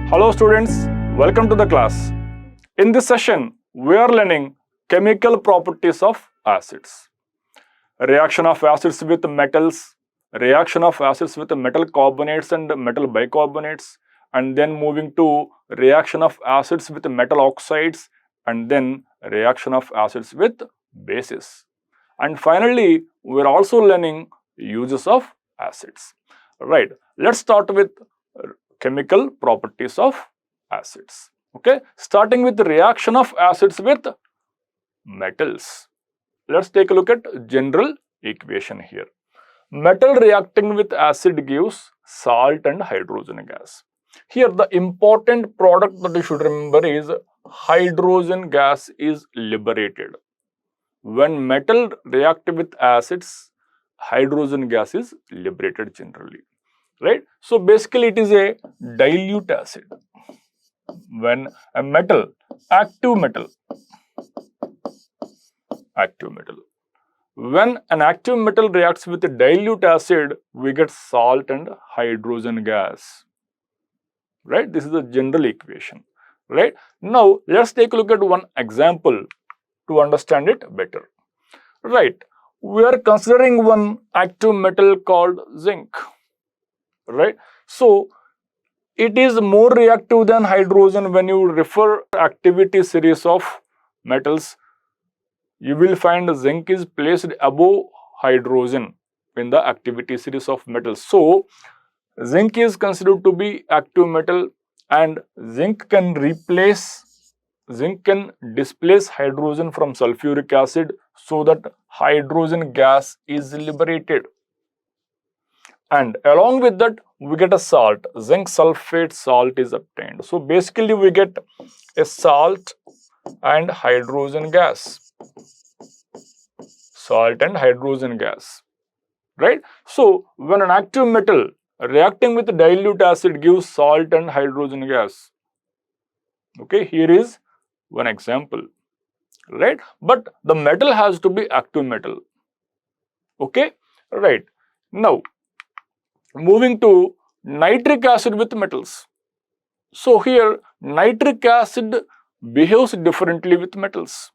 Hello students, welcome to the class. In this session, we are learning chemical properties of acids. Reaction of acids with metals, reaction of acids with metal carbonates and metal bicarbonates, and then moving to reaction of acids with metal oxides, and then reaction of acids with bases. And finally, we are also learning uses of acids. Right, let's start with chemical properties of acids. Okay, starting with the reaction of acids with metals. Let's take a look at general equation here. Metal reacting with acid gives salt and hydrogen gas. Here the important product that you should remember is hydrogen gas is liberated. When metal react with acids, hydrogen gas is liberated generally. Right? So basically it is a dilute acid. When a metal, active metal, when an active metal reacts with a dilute acid, we get salt and hydrogen gas. Right? This is the general equation. Right? Now let's take a look at one example to understand it better. Right? We are considering one active metal called zinc. Right? So it is more reactive than hydrogen. When you refer activity series of metals, you will find zinc is placed above hydrogen in the activity series of metals. So zinc is considered to be active metal, and zinc can displace hydrogen from sulfuric acid so that hydrogen gas is liberated. And along with that, we get a salt, zinc sulfate salt is obtained. So basically we get a salt and hydrogen gas. Salt and hydrogen gas. Right? So when an active metal reacting with dilute acid gives salt and hydrogen gas. Okay, here is one example. Right? But the metal has to be active metal. Okay? Right. Now, moving to nitric acid with metals. So here nitric acid behaves differently with metals.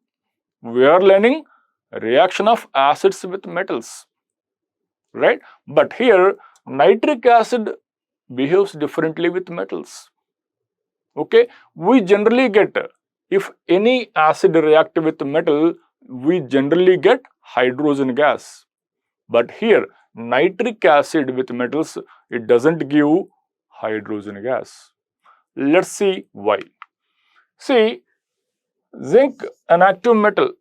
We are learning reaction of acids with metals. Right? But here nitric acid behaves differently with metals. Okay? We generally get, if any acid react with metal, we generally get hydrogen gas. But here nitric acid with metals, it doesn't give hydrogen gas. Let's see why. See, zinc, an active metal,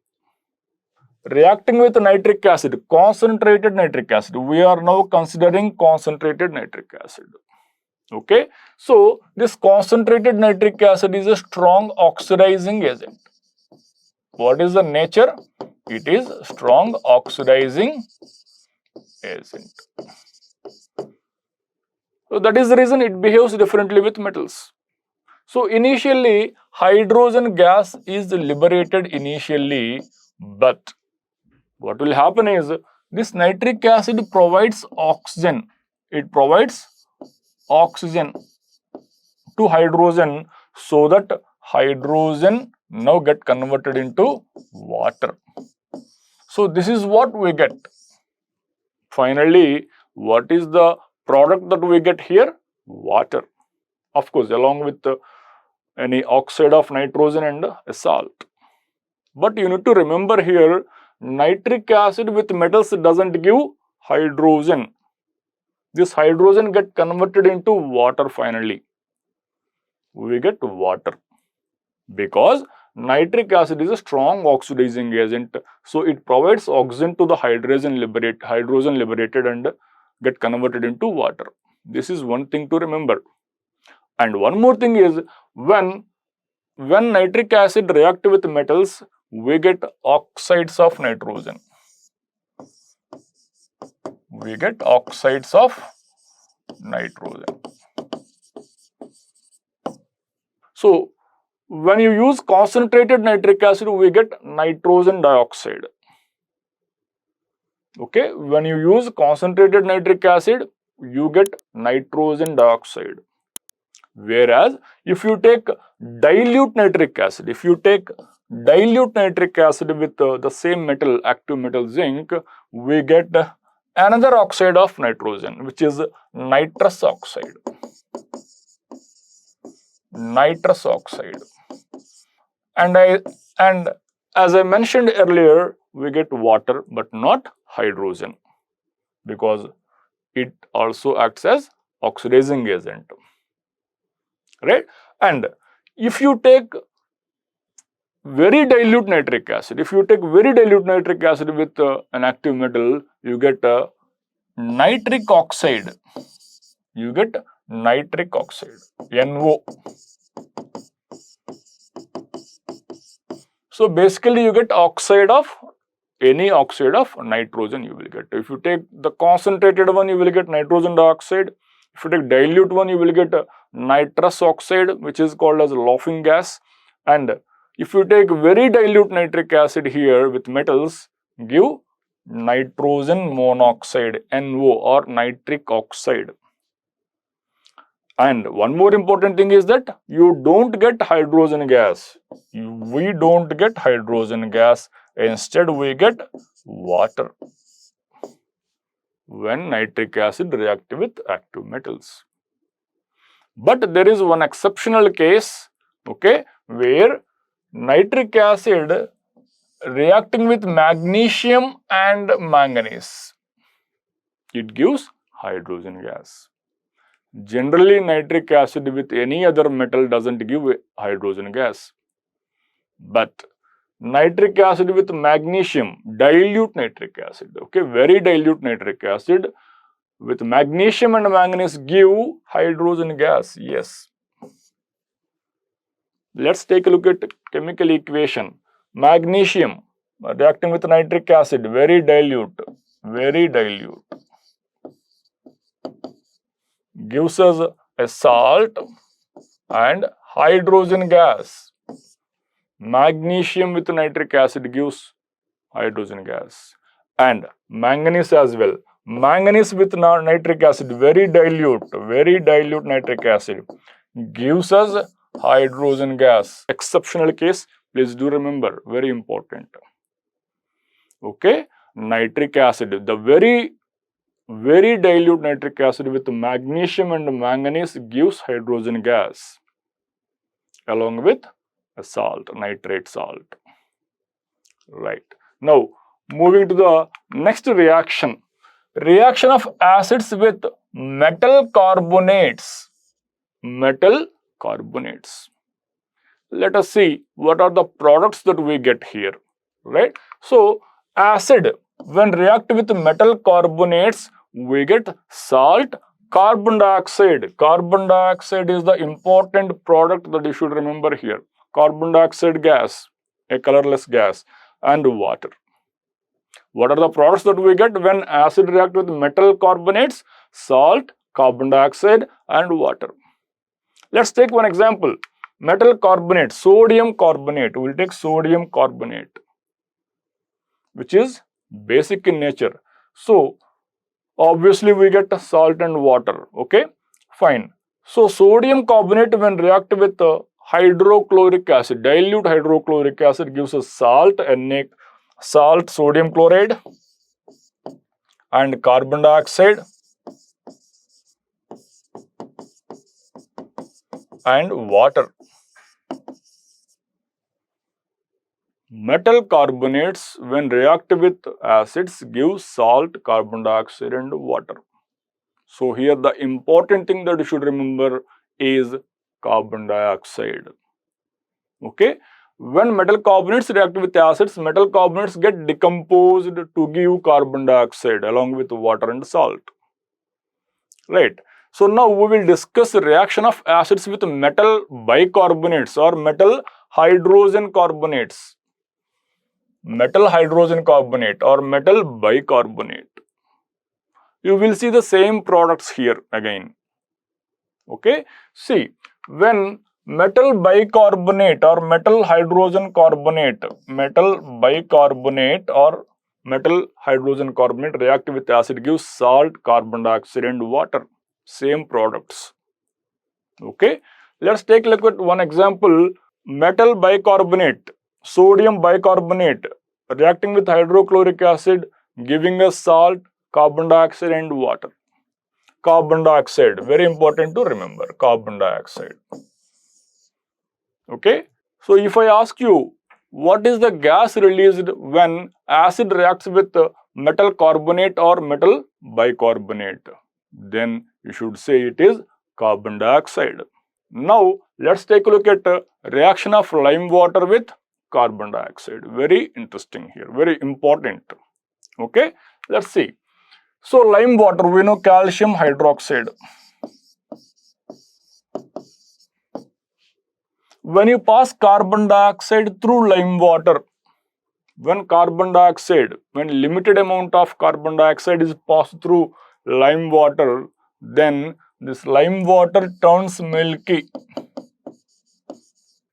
reacting with nitric acid, concentrated nitric acid. We are now considering concentrated nitric acid. Okay, so this concentrated nitric acid is a strong oxidizing agent. What is the nature? It is strong oxidizing agent. So that is the reason it behaves differently with metals. So initially hydrogen gas is liberated initially, but what will happen is this nitric acid provides oxygen. It provides oxygen to hydrogen so that hydrogen now get converted into water. So this is what we get. Finally, what is the product that we get here? Water. Of course, along with any oxide of nitrogen and a salt. But you need to remember here, nitric acid with metals doesn't give hydrogen. This hydrogen get converted into water finally. We get water. Because nitric acid is a strong oxidizing agent, so it provides oxygen to the hydrogen liberated and get converted into water. This is one thing to remember. And one more thing is, when nitric acid react with metals, we get oxides of nitrogen. We get oxides of nitrogen. So when you use concentrated nitric acid, we get nitrogen dioxide. Okay, when you use concentrated nitric acid, you get nitrogen dioxide. Whereas if you take dilute nitric acid, with the same metal, active metal zinc, we get another oxide of nitrogen, which is nitrous oxide. Nitrous oxide. And as I mentioned earlier, we get water but not hydrogen, because it also acts as oxidizing agent, right? And if you take very dilute nitric acid, with an active metal, you get nitric oxide. NO. So basically you get any oxide of nitrogen you will get. If you take the concentrated one, you will get nitrogen dioxide. If you take dilute one, you will get nitrous oxide, which is called as laughing gas. And if you take very dilute nitric acid here with metals, give nitrogen monoxide, NO, or nitric oxide. And one more important thing is that you don't get hydrogen gas. We don't get hydrogen gas. Instead, we get water when nitric acid reacts with active metals. But there is one exceptional case, okay, where nitric acid reacting with magnesium and manganese, it gives hydrogen gas. Generally, nitric acid with any other metal doesn't give hydrogen gas. But nitric acid with magnesium, dilute nitric acid, okay, very dilute nitric acid with magnesium and manganese give hydrogen gas, yes. Let's take a look at chemical equation. Magnesium reacting with nitric acid, very dilute, gives us a salt and hydrogen gas. Magnesium with nitric acid gives hydrogen gas. And manganese as well. Manganese with nitric acid, very dilute nitric acid, gives us hydrogen gas. Exceptional case, please do remember, very important. Okay, nitric acid, the very dilute nitric acid with magnesium and manganese gives hydrogen gas along with a salt, nitrate salt. Right. Now, moving to the next reaction. Reaction of acids with metal carbonates. Let us see what are the products that we get here, right? So, acid, when react with metal carbonates, we get salt, carbon dioxide. Carbon dioxide is the important product that you should remember here. Carbon dioxide gas, a colorless gas, and water. What are the products that we get when acid react with metal carbonates? Salt, carbon dioxide, and water. Let's take one example. Metal carbonate, sodium carbonate. We'll take sodium carbonate, which is basic in nature. So, obviously we get salt and water, okay? Fine. So, sodium carbonate when react with hydrochloric acid, dilute hydrochloric acid gives us salt, sodium chloride, and carbon dioxide, and water. Metal carbonates when react with acids give salt, carbon dioxide, and water. So here the important thing that you should remember is carbon dioxide. Okay, when metal carbonates react with acids, metal carbonates get decomposed to give carbon dioxide along with water and salt. Right. So now we will discuss reaction of acids with metal bicarbonates or metal hydrogen carbonates. Metal hydrogen carbonate or metal bicarbonate. You will see the same products here again. Okay. See, when metal bicarbonate or metal hydrogen carbonate, metal bicarbonate or metal hydrogen carbonate react with acid, gives salt, carbon dioxide and water. Same products. Okay. Let's take a look at one example. Metal bicarbonate, sodium bicarbonate reacting with hydrochloric acid, giving us salt, carbon dioxide and water. Carbon dioxide, very important to remember, carbon dioxide. Okay. So if I ask you, what is the gas released when acid reacts with metal carbonate or metal bicarbonate? Then you should say it is carbon dioxide. Now let's take a look at reaction of lime water with carbon dioxide. Very interesting here, very important. Okay, let's see. So lime water, we know calcium hydroxide. When you pass carbon dioxide through lime water, when limited amount of carbon dioxide is passed through lime water, then this lime water turns milky.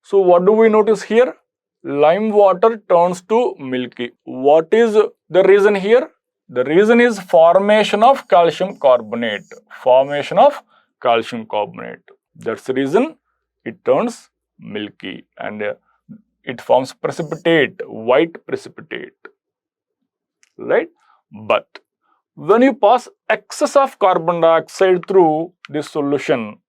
So what do we notice here? Lime water turns to milky. What is the reason here? The reason is formation of calcium carbonate. Formation of calcium carbonate. That's the reason it turns milky and it forms precipitate, white precipitate. Right? But when you pass excess of carbon dioxide through this solution,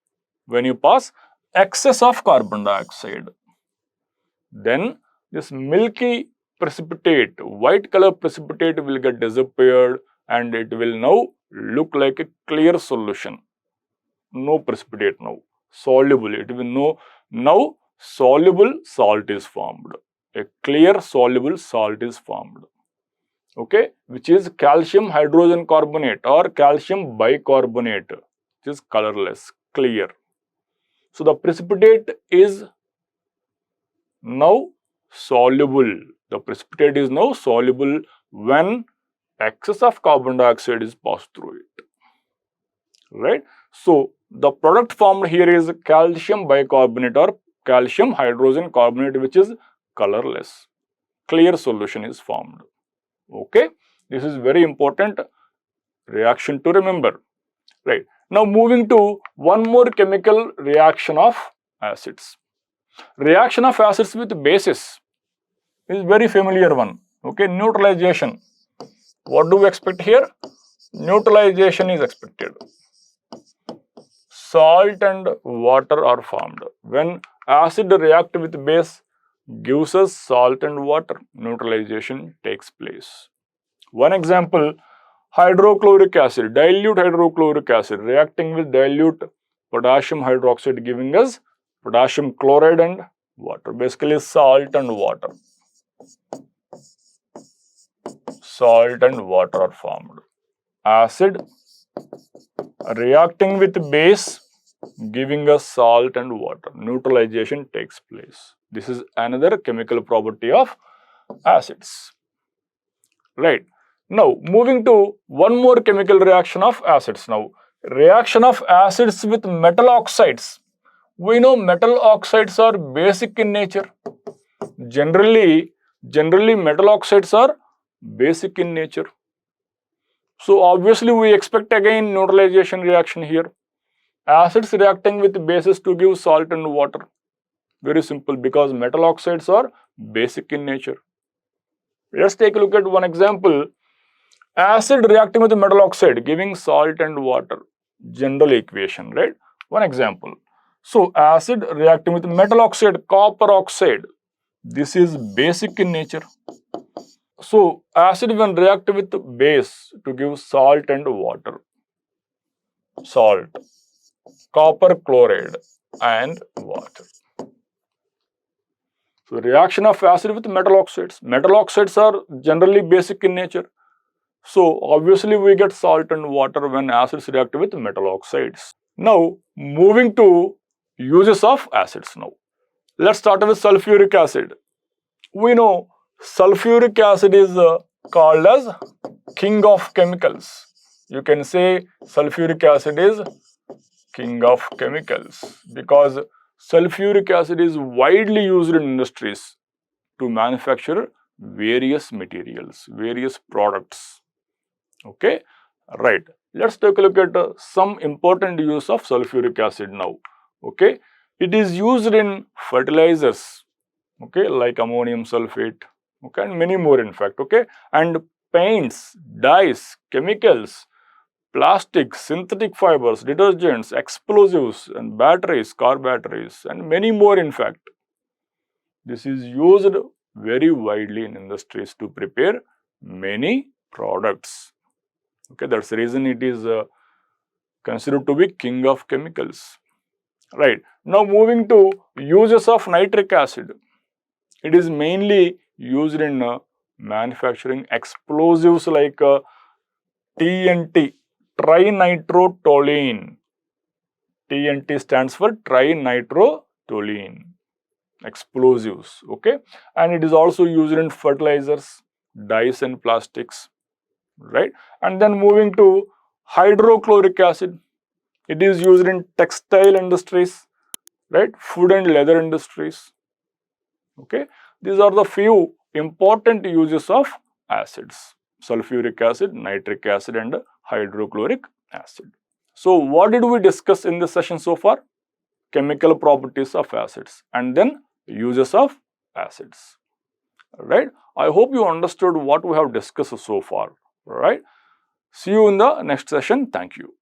then this milky precipitate, white color precipitate will get disappeared and it will now look like a clear solution. No precipitate now, soluble. It will now soluble salt is formed. A clear soluble salt is formed. Okay, which is calcium hydrogen carbonate or calcium bicarbonate, which is colorless, clear. So the precipitate is now soluble. The precipitate is now soluble when excess of carbon dioxide is passed through it. Right? So the product formed here is calcium bicarbonate or calcium hydrogen carbonate, which is colorless. Clear solution is formed. Okay, this is very important reaction to remember. Right. Now moving to one more chemical reaction of acids. Reaction of acids with bases is very familiar one. Okay, neutralization. What do we expect here? Neutralization is expected. Salt and water are formed. When acid react with base, gives us salt and water, neutralization takes place. One example, hydrochloric acid, dilute hydrochloric acid reacting with dilute potassium hydroxide, giving us potassium chloride and water, basically salt and water. Salt and water are formed. Acid reacting with base, giving us salt and water, neutralization takes place. This is another chemical property of acids. Right. Now, moving to one more chemical reaction of acids now. Reaction of acids with metal oxides. We know metal oxides are basic in nature. Generally metal oxides are basic in nature. So, obviously, we expect again neutralization reaction here. Acids reacting with bases to give salt and water. Very simple, because metal oxides are basic in nature. Let's take a look at one example. Acid reacting with metal oxide, giving salt and water. General equation, right? One example. So, acid reacting with metal oxide, copper oxide. This is basic in nature. So, acid when react with base to give salt and water. Salt, copper chloride and water. So, reaction of acid with metal oxides. Metal oxides are generally basic in nature. So, obviously we get salt and water when acids react with metal oxides. Now, moving to uses of acids now. Let's start with sulfuric acid. We know sulfuric acid is called as king of chemicals. You can say sulfuric acid is king of chemicals because sulfuric acid is widely used in industries to manufacture various materials, various products. Okay, right. Let's take a look at some important use of sulfuric acid now. Okay, it is used in fertilizers, okay, like ammonium sulfate, okay, and many more in fact, okay, and paints, dyes, chemicals, plastics, synthetic fibers, detergents, explosives, and batteries, car batteries, and many more in fact. This is used very widely in industries to prepare many products. Okay, that's the reason it is considered to be king of chemicals. Right. Now moving to uses of nitric acid. It is mainly used in manufacturing explosives like TNT, trinitrotoluene. TNT stands for trinitrotoluene, explosives, okay, and it is also used in fertilizers, dyes and plastics, right? And then moving to hydrochloric acid, it is used in textile industries, right, food and leather industries, okay. These are the few important uses of acids: sulfuric acid, nitric acid, and hydrochloric acid. So what did we discuss in this session so far? Chemical properties of acids and then uses of acids, right? I hope you understood what we have discussed so far, right? See you in the next session. Thank you.